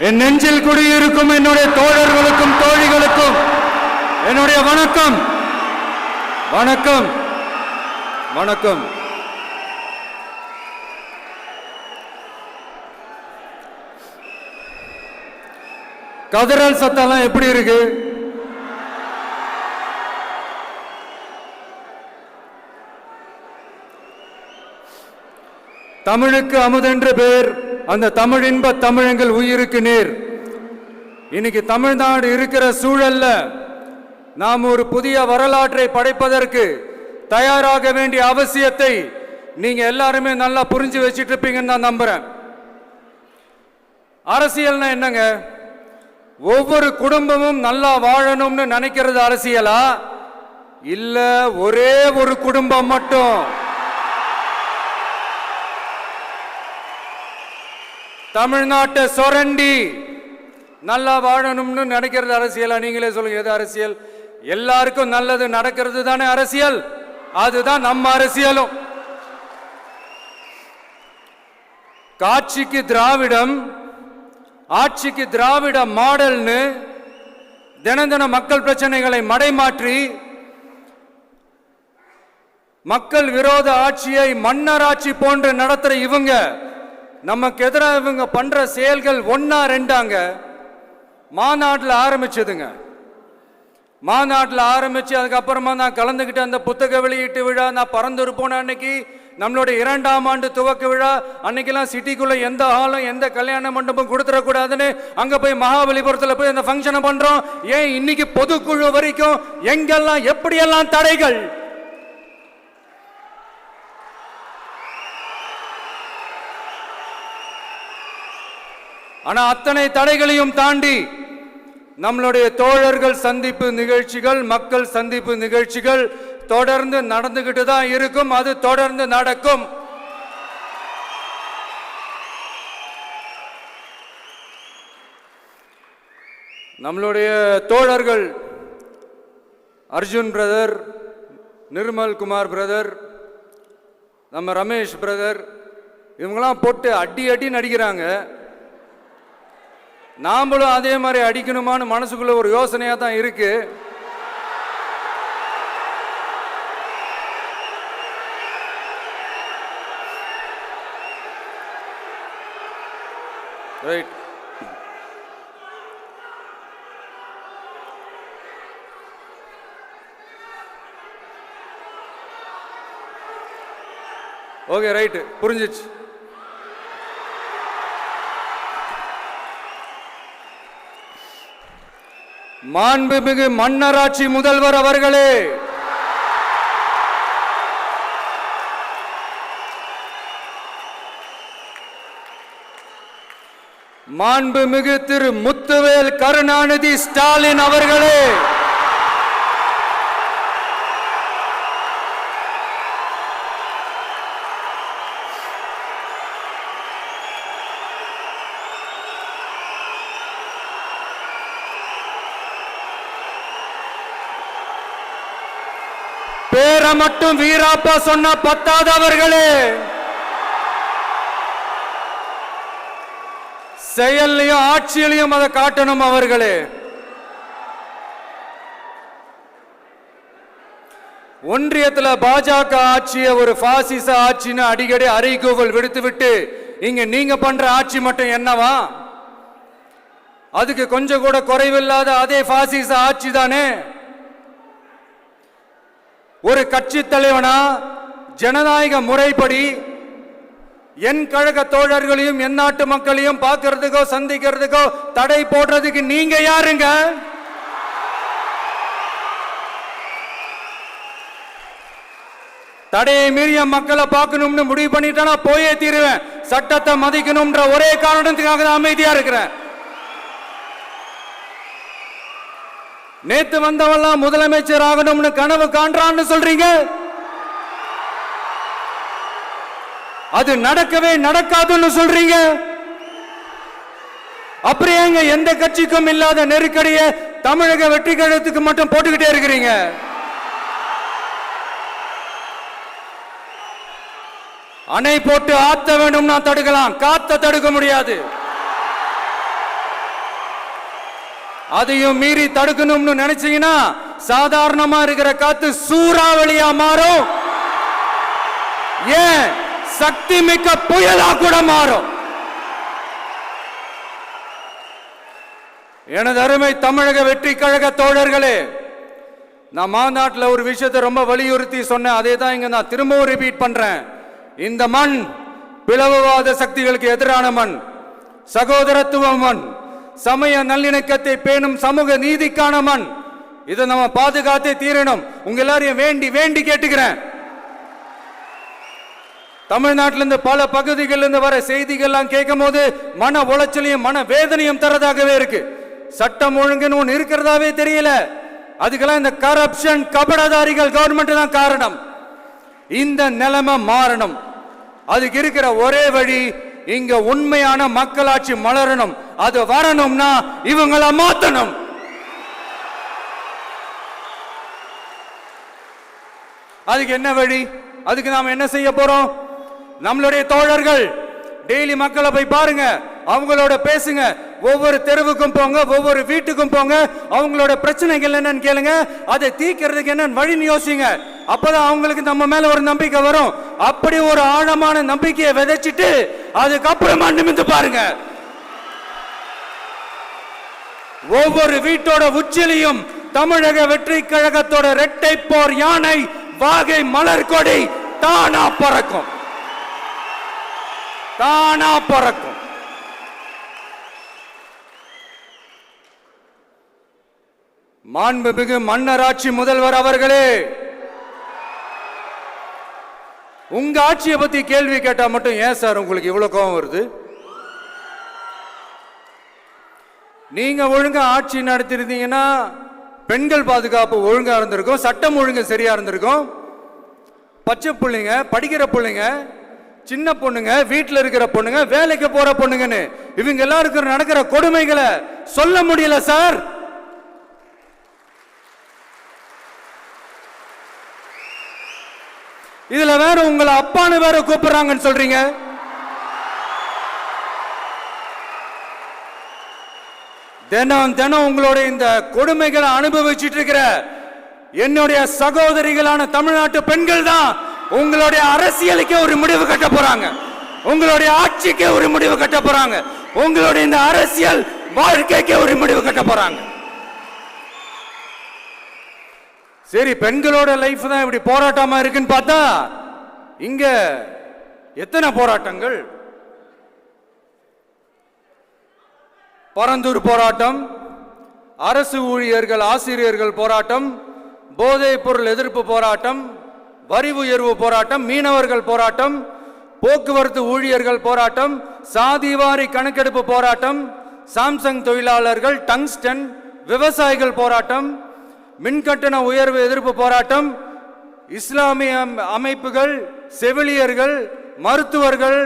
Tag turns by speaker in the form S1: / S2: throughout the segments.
S1: என் நெஞ்சில் குடியிருக்கும் என்னுடைய தோழர்களுக்கும் தோழிகளுக்கும் என்னுடைய வணக்கம். வணக்கம் வணக்கம். கதறல் சத்தம்லாம் எப்படி இருக்கு? தமிழுக்கு அமுதென்று பேர், அந்த தமிழ் இன்ப தமிழங்கள் உயிருக்கு நேர். இன்னைக்கு தமிழ்நாடு இருக்கிற சூழல்ல நாம் ஒரு புதிய வரலாற்றை படைப்பதற்கு தயாராக வேண்டிய அவசியத்தை நீங்க எல்லாருமே நல்லா புரிஞ்சு வச்சிட்டு இருப்பீங்கன்னு நான் நம்புறேன். அரசியல்னா என்னங்க? ஒவ்வொரு குடும்பமும் நல்லா வாழணும்னு நினைக்கிறது அரசியலா? இல்ல ஒரே ஒரு குடும்பம் மட்டும் தமிழ்நாட்டை சுரண்டி நல்லா வாழணும்னு நினைக்கிறது அரசியலா? நீங்களே சொல்லுங்க, எது அரசியல்? எல்லாருக்கும் நல்லது நடக்கிறது தானே அரசியல். அதுதான் நம்ம அரசியலும். காட்சிக்கு திராவிடம், ஆட்சிக்கு திராவிட மாடல்னு தினம் தினம் மக்கள் பிரச்சனைகளை மடைமாற்றி மக்கள் விரோத ஆட்சியை மன்னராட்சி போன்று நடத்துற இவங்க நமக்கு எதிராக இவங்க பண்ற செயல்கள் ஒன்னா ரெண்டாங்க. மாநாட்டில் ஆரம்பிச்சதுங்க. மாநாட்டில் ஆரம்பிச்சு அதுக்கப்புறமா நான் கலந்துக்கிட்ட அந்த புத்தக வெளியீட்டு விழா, நான் பறந்துருப்போன அன்னைக்கு நம்மளுடைய 2ஆம் ஆண்டு துவக்க விழா அன்னைக்கெல்லாம் சிட்டிக்குள்ள எந்த ஹாலும் எந்த கல்யாண மண்டபம் கொடுத்துடக்கூடாதுன்னு அங்க போய் மகாபலிபுரத்தில் போய் அந்த ஃபங்க்ஷனை பண்றோம். ஏன் இன்னைக்கு பொதுக்குழு வரைக்கும் எங்கெல்லாம் எப்படியெல்லாம் தடைகள்? ஆனா அத்தனை தடைகளையும் தாண்டி நம்மளுடைய தோழர்கள் சந்திப்பு நிகழ்ச்சிகள், மக்கள் சந்திப்பு நிகழ்ச்சிகள் தொடர்ந்து நடந்துகிட்டு தான் இருக்கும். அது தொடர்ந்து நடக்கும். நம்மளுடைய தோழர்கள் அர்ஜுன் பிரதர், நிர்மல் குமார் பிரதர், நம்ம ரமேஷ் பிரதர், இவங்கெல்லாம் போட்டு அடி அடி நடிக்கிறாங்க. நாமளும் அதே மாதிரி அடிக்கணுமான்னு மனசுக்குள்ள ஒரு யோசனையா தான் இருக்கு. ரைட். ஓகே, ரைட், புரிஞ்சிச்சு. மாண்புமிகு மன்னராட்சி முதல்வர் அவர்களே, மாண்புமிகு திரு முத்துவேல் கருணாநிதி ஸ்டாலின் அவர்களே, பேரை மட்டும் வீராப்பா சொன்ன பத்தாதவர்களே, செயல்லையும் ஆட்சியிலையும் அதை காட்டணும் அவர்களே. ஒன்றியத்தில் பாஜக ஆட்சியை ஒரு பாசிச ஆட்சின்னு அடிக்கடி அறைகூவல் விடுத்துவிட்டு இங்க நீங்க பண்ற ஆட்சி மட்டும் என்னவா? அதுக்கு கொஞ்சம் கூட குறைவில்லாத அதே பாசிச ஆட்சி தானே. ஒரு கட்சி தலைவனா ஜனநாயக முறைப்படி என் கழக தோழர்களையும் என் நாட்டு மக்களையும் பார்க்கறதுக்கோ சந்திக்கிறதுக்கோ தடை போடுறதுக்கு நீங்க யாருங்க? தடையை மீறிய மக்களை பார்க்கணும்னு முடிவு பண்ணிட்டா போயே தீருவேன். சட்டத்தை மதிக்கணும்ன்ற ஒரே காரணத்துக்காக தான் அமைதியா இருக்கிறேன். நேத்து வந்தவெல்லாம் முதலமைச்சர் ஆகணும்னு கனவு காண்றான்னு சொல்றீங்க. அது நடக்கவே நடக்காதுன்னு சொல்றீங்க. அப்படியேங்க எந்த கட்சிக்கும் இல்லாத நெருக்கடியை தமிழக வெற்றி கழகத்துக்கு மட்டும் போட்டுக்கிட்டே இருக்கிறீங்க. அணை போட்டு ஆத்த வேணும்னா தடுக்கலாம், காத்த தடுக்க முடியாது. அதையும் மீறி தடுக்கணும்னு நினைச்சீங்கன்னா சாதாரணமா இருக்கிற காத்து சூறாவளியா மாறும், ஏன் சக்தி மிக்க புயலா கூட மாறும். எனது அருமை தமிழக வெற்றி கழக தோழர்களே, நான் மாநாட்டில் ஒரு விஷயத்தை ரொம்ப வலியுறுத்தி சொன்னேன். அதே தான் இங்க நான் திரும்பவும் ரிப்பீட் பண்றேன். இந்த மண் பிளவுவாத சக்திகளுக்கு எதிரான மண், சகோதரத்துவ மண், சமய நல்லிணக்கத்தை பேணும் சமூக நீதிக்கான மண். இதை நம்ம பாதுகாத்தே தீரணும். உங்க எல்லாரையும் வேண்டி வேண்டி கேட்டுக்கிறேன். தமிழ்நாட்டிலிருந்து பல பகுதிகளிலிருந்து வர செய்திகள்லாம் கேட்கும் போது மன உளைச்சலையும் மன வேதனையும் தரதாகவே இருக்கு. சட்டம் ஒழுங்குன்னு ஒன்று இருக்கிறதாவே தெரியல. அதுக்கெல்லாம் இந்த கரப்ஷன் கபடதாரிகள் கவர்மெண்ட் தான் காரணம். இந்த நிலைமை மாறணும். அதுக்கு இருக்கிற ஒரே வழி, இங்க உண்மையான மக்களாட்சி மலரணும். அது வரணும்னா இவங்கள மாத்தணும். அதுக்கு என்ன வழி? அதுக்கு நாம என்ன செய்ய போறோம்? நம்மளுடைய தோழர்கள் டெய்லி மக்களை போய் பாருங்க, அவங்களோட பேசுங்க, ஒவ்வொரு தெருவுக்கும் போங்க, ஒவ்வொரு வீட்டுக்கும் போங்க, அவங்களோட பிரச்சனைகள் என்னன்னு கேளுங்க, அதை தீர்க்கிறதுக்கு என்ன வழின்னு யோசிங்க. அப்பதான் அவங்களுக்கு நம்ம மேல ஒரு நம்பிக்கை வரும். அப்படி ஒரு ஆழமான நம்பிக்கையை விதைச்சிட்டு அதுக்கப்புறமா நிமிந்து பாருங்க. ஒவ்வொரு வீட்டோட உச்சிலையும் தமிழக வெற்றி கழகத்தோட இரட்டை போர் யானை வாகை மலர் கொடி தானா பறக்கும், தானா பறக்கும். மாண்புமிகு மன்னராட்சி முதல்வர் அவர்களே, உங்க ஆட்சியை பத்தி கேள்வி கேட்டா மட்டும் ஏன் சார் உங்களுக்கு இவ்வளவு கோபம் வருது? நீங்க ஒழுங்கா ஆட்சி நடத்திருந்தீங்கன்னா பெண்கள் பாதுகாப்பு ஒழுங்கா இருந்திருக்கும், சட்டம் ஒழுங்கு சரியா இருந்திருக்கும். பச்சை பிள்ளைங்க, படிக்கிற பிள்ளைங்க, சின்ன பொண்ணுங்க, வீட்டில் இருக்கிற பொண்ணுங்க, வேலைக்கு போற பொண்ணுங்கன்னு இவங்க எல்லாருக்கும் நடக்கிற கொடுமைகளை சொல்ல முடியல சார். இதுல வேற உங்களை அப்பான்னு வேற கூப்பிடுறாங்கன்னு சொல்றீங்க. தினம் தினம் உங்களுடைய இந்த கொடுமைகளை அனுபவிச்சுட்டு இருக்கிற என்னுடைய சகோதரிகளான தமிழ்நாட்டு பெண்கள் தான் உங்களுடைய அரசியலுக்கே ஒரு முடிவு கட்ட போறாங்க, உங்களுடைய ஆட்சிக்கே ஒரு முடிவு கட்ட போறாங்க, உங்களுடைய இந்த அரசியல் வாழ்க்கைக்கே ஒரு முடிவு கட்ட போறாங்க. சரி, பெண்களோட லைஃப் தான் இப்படி போராட்டமா இருக்குன்னு பார்த்தா இங்க எத்தனை போராட்டங்கள்? பரந்தூர் போராட்டம், அரசு ஊழியர்கள் ஆசிரியர்கள் போராட்டம், போதைப் பொருள் எதிர்ப்பு போராட்டம், வரி உயர்வு போராட்டம், மீனவர்கள் போராட்டம், போக்குவரத்து ஊழியர்கள் போராட்டம், சாதிவாரி கணக்கெடுப்பு போராட்டம், சாம்சங் தொழிலாளர்கள், டங்ஸ்டன், விவசாயிகள் போராட்டம், மின்கட்டண உயர்வு எதிர்ப்பு போராட்டம், இஸ்லாமிய அமைப்புகள், செவிலியர்கள், மருத்துவர்கள்,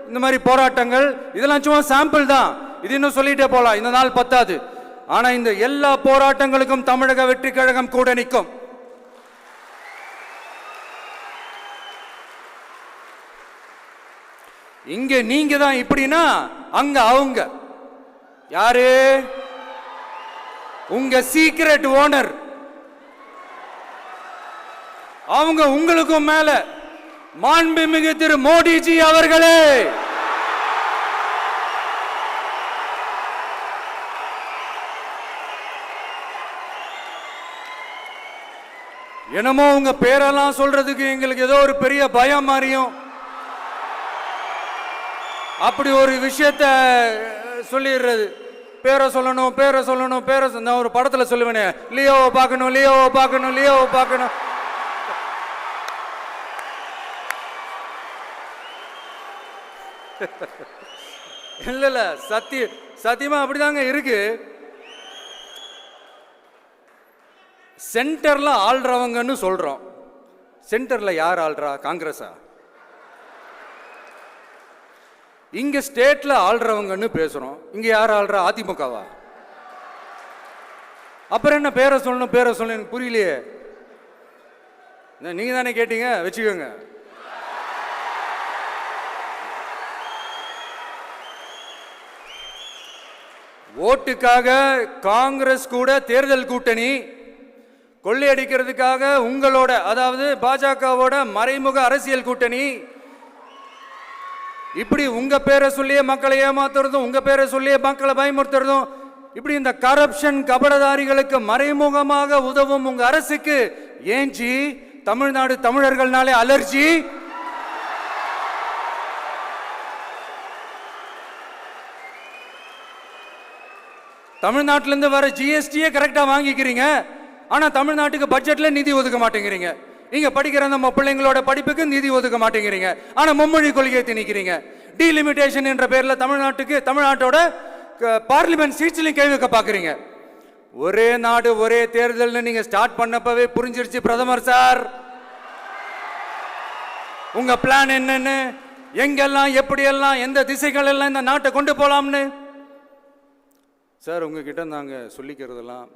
S1: இந்த மாதிரி போராட்டங்கள். இதெல்லாம் சும்மா சாம்பிள் தான். இது இன்னும் சொல்லிட்டே போலாம், இந்த நாள் பத்தாது. ஆனா இந்த எல்லா போராட்டங்களுக்கும் தமிழக வெற்றி கழகம் கூட நிற்கும். இங்க நீங்க தான் இப்படின்னா அங்க அவங்க யாரு? உங்க சீக்ரெட் ஓனர். அவங்க உங்களுக்கும் மேல மாண்புமிகு திரு மோடிஜி அவர்களே, என்னமோ உங்க பேரெல்லாம் சொல்றதுக்கு எங்களுக்கு ஏதோ ஒரு பெரிய பயம் மாறியும் அப்படி ஒரு விஷயத்த சொல்லிடுறது. பேரை சொல்லணும், பேரை சொல்லணும், பேரை நான் ஒரு படத்துல சொல்லுவேனே, லியோவை பார்க்கணும், லியோவை பார்க்கணும், லியோவை பார்க்கணும். இல்ல இல்ல, சத்தியமா அப்படிதாங்க இருக்கு. சென்டர்ல ஆள்றவங்கன்னு சொல்றோம். சென்டர்ல யார் ஆள்றா? காங்கிரஸா? இங்க ஸ்டேட்ல ஆள்றவங்கன்னு பேசுறோம். இங்க யார் ஆள்றா? அதிமுகவா? அப்புறம் என்ன பேரை சொல்லணும், பேரை சொல்லணும்? எனக்கு புரியலையே. நீங்க தானே கேட்டீங்க, வச்சுக்கோங்க. ஓட்டுக்காக காங்கிரஸ் கூட தேர்தல் கூட்டணி, கொள்ளையடிக்கிறதுக்காக உங்களோட அதாவது பாஜகவோட மறைமுக அரசியல் கூட்டணி, இப்படி உங்க பேரை சொல்லியே மக்களை ஏமாத்துறதும் உங்க பேரை சொல்லியே மக்களை பயமுறுத்துறதும், இப்படி இந்த கரப்ஷன் கபடதாரிகளுக்கு மறைமுகமாக உதவும் உங்க அரசுக்கு ஏஞ்சி தமிழ்நாடு தமிழர்கள்னாலே அலர்ஜி. தமிழ்நாட்டிலிருந்து வர ஜிஎஸ்டியே கரெக்டா வாங்கிக்கிறீங்க, ஆனா தமிழ்நாட்டுக்கு பட்ஜெட்ல நிதி ஒதுக்க மாட்டேங்கிறீங்க. இங்க படிக்கிற நம்ம பிள்ளைங்களோட படிப்புக்கு நிதி ஒதுக்க மாட்டேங்கிறீங்க, ஆனா மும்மொழி கொள்கையை திணிக்கிறீங்க. டீலிமிட்டேஷன் என்ற பேர்ல தமிழ்நாட்டோட பார்லிமெண்ட் சீட்ஸ்லையும் கை வைக்க பாக்குறீங்க. ஒரே நாடு ஒரே தேர்தல் நீங்க ஸ்டார்ட் பண்ணப்பவே புரிஞ்சிருச்சு பிரதமர் சார் உங்க பிளான் என்னன்னு, எங்கெல்லாம் எப்படியெல்லாம் எந்த திசைகள் எல்லாம் இந்த நாட்டை கொண்டு போலாம்னு. சார் உங்ககிட்ட நாங்க சொல்லிக்கிறதெல்லாம்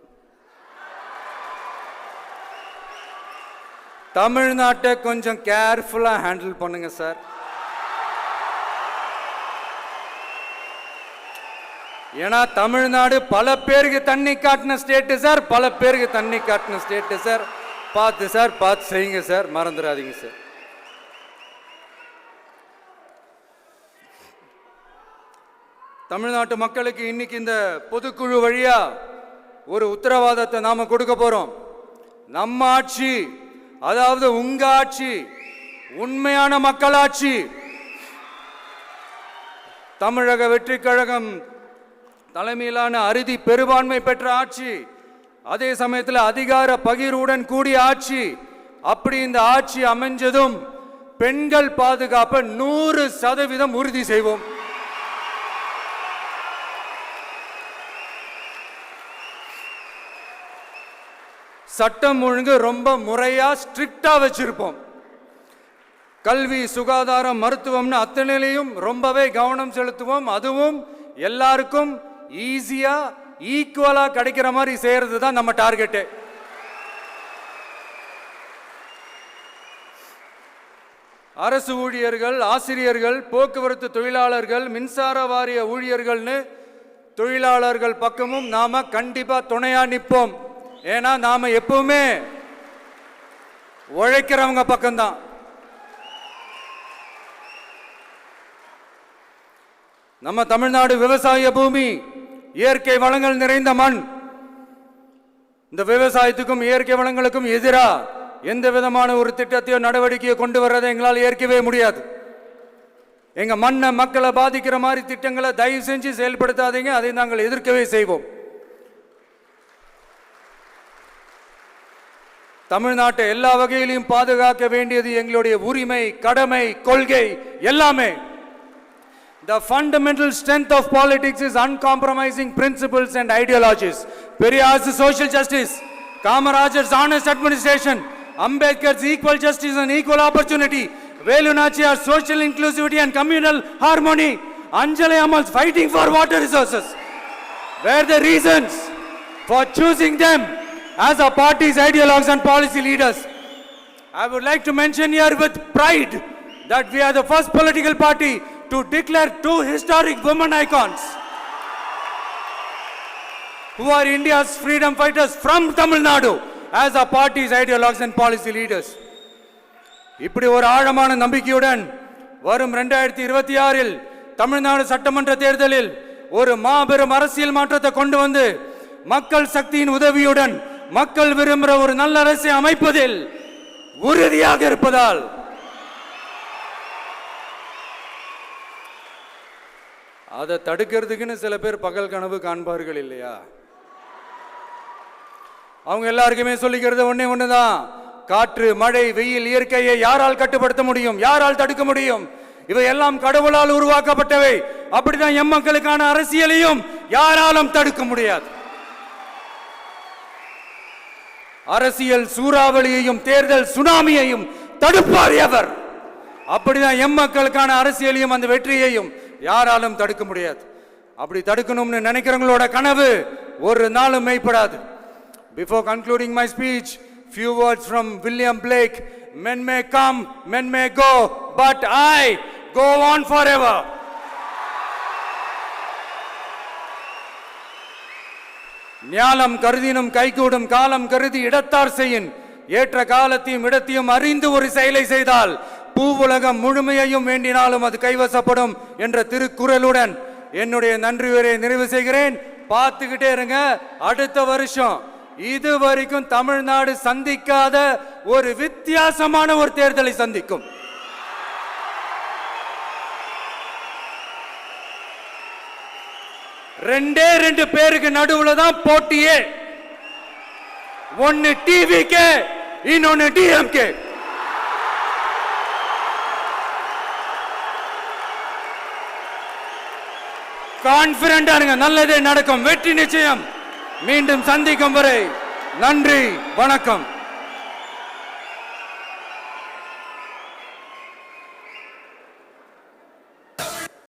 S1: தமிழ்நாட்டை கொஞ்சம் கேர்ஃபுல்லா ஹேண்டில் பண்ணுங்க சார். ஏன்னா தமிழ்நாடு பல பேருக்கு தண்ணி காட்டின ஸ்டேட் சார், பல பேருக்கு தண்ணி காட்டின ஸ்டேட் சார். பார்த்து சார், பார்த்து செய்யுங்க சார், மறந்துடாதீங்க சார். தமிழ்நாட்டு மக்களுக்கு இன்னைக்கு இந்த பொதுக்குழு வழியா ஒரு உத்தரவாதத்தை நாம கொடுக்க போறோம். நம்ம ஆட்சி, அதாவது உங்க ஆட்சி, உண்மையான மக்களாட்சி, தமிழக வெற்றி கழகம் தலைமையிலான அறுதி பெரும்பான்மை பெற்ற ஆட்சி, அதே சமயத்தில் அதிகார பகிர்வுடன் கூடிய ஆட்சி. அப்படி இந்த ஆட்சி அமைஞ்சதும் பெண்கள் பாதுகாப்பை 100% உறுதி செய்வோம். சட்டம் ஒழுங்கு ரொம்ப முறையா ஸ்ட்ரிக்டா வச்சிருப்போம். கல்வி, சுகாதாரம், மருத்துவம்னு அத்தனையிலையும் ரொம்பவே கவனம் செலுத்துவோம். அதுவும் எல்லாருக்கும் ஈஸியா ஈக்குவலா கிடைக்கிற மாதிரி செய்யறது தான் நம்ம டார்கெட். அரசு ஊழியர்கள், ஆசிரியர்கள், போக்குவரத்து தொழிலாளர்கள், மின்சார வாரிய ஊழியர்கள்னு தொழிலாளர்கள் பக்கமும் நாம கண்டிப்பா துணையா நிற்போம். ஏன்னா நாம எப்பவுமே உழைக்கிறவங்க பக்கம்தான். நம்ம தமிழ்நாடு விவசாய பூமி, இயற்கை வளங்கள் நிறைந்த மண். இந்த விவசாயத்துக்கும் இயற்கை வளங்களுக்கும் எதிரா எந்த விதமான ஒரு திட்டத்தையோ நடவடிக்கையோ கொண்டு வர்றதை எங்களால் ஏற்கவே முடியாது. எங்க மண்ணை மக்களை பாதிக்கிற மாதிரி திட்டங்களை தயவு செஞ்சு செயல்படுத்தாதீங்க, அதை நாங்கள் எதிர்க்கவே செய்வோம். தமிழ்நாட்டை எல்லா வகையிலும் பாதுகாக்க வேண்டியது எங்களுடைய உரிமை, கடமை, கொள்கை எல்லாமே. The fundamental strength of politics is uncompromising principles and ideologies. Periyar's social justice, Kamaraj's honest administration, Ambedkar's equal justice and equal opportunity, Velu Nachiyar's social inclusivity and communal harmony, Anjali Ammal's fighting for water resources were the reasons for choosing them as our party's ideologues and policy leaders. I would like to mention here with pride that we are the first political party to declare 2 historic women icons who are India's freedom fighters from Tamil Nadu as our party's ideologues and policy leaders. இப்படி ஒரு ஆழமான நம்பிக்கையுடன் வரும் 2026 தமிழ்நாடு சட்டமன்ற தேர்தலில் ஒரு மாபெரும் அரசியல் மாற்றத்தை கொண்டு வந்து மக்கள் சக்தியின் உதவியுடன் மக்கள் விரும்புகிற ஒரு நல்ல அரசை அமைப்பதில் உறுதியாக இருப்பதால் அதை தடுக்கிறதுக்குன்னு சில பேர் பகல் கனவு காண்பார்கள் இல்லையா? அவங்க எல்லாருக்குமே சொல்லிக்கிறது ஒண்ணுதான், காற்று, மழை, வெயில், இயற்கையை யாரால் கட்டுப்படுத்த முடியும்? யாரால் தடுக்க முடியும்? இவை எல்லாம் கடவுளால் உருவாக்கப்பட்டவை. அப்படிதான் எம் மக்களுக்கான அரசியலையும் யாராலும் தடுக்க முடியாது. அரசியல் சூறாவளியையும் தேர்தல் சுனாமியையும் தடுப்பார் எவர். அப்படிதான் எம் மக்களுக்கான அரசியலையும் அந்த வெற்றியையும் யாராலும் தடுக்க முடியாது. அப்படி தடுக்கணும்னு நினைக்கிறவங்களோட கனவு ஒரு நாளும் மெய்ப்படாது. Before concluding my speech, few words from William Blake. Men may come, men may go, but I go on forever. ஞாலம் கருதினும் கைகூடும் காலம் கருதி இடத்தார் செய்யின் ஏற்ற காலத்தையும் இடத்தையும் அறிந்து ஒரு செயலை செய்தால் பூவுலகம் முழுமையையும் வேண்டினாலும் அது கைவசப்படும் என்ற திருக்குறளுடன் என்னுடைய நன்றி உரையை நிறைவு செய்கிறேன். பார்த்துக்கிட்டே இருங்க. அடுத்த வருஷம் இதுவரைக்கும் தமிழ்நாடு சந்திக்காத ஒரு வித்தியாசமான ஒரு தேர்தலை சந்திக்கும். ரெண்டே ரெண்டு பேருக்கு நடுவுல தான் போட்டியே. ஒன்னு டிவிகே, இன்னொன்னு டிஎம்கே. கான்பிடண்டா இருங்க, நல்லதே நடக்கும், வெற்றி நிச்சயம். மீண்டும் சந்திக்கும் வரை நன்றி, வணக்கம்.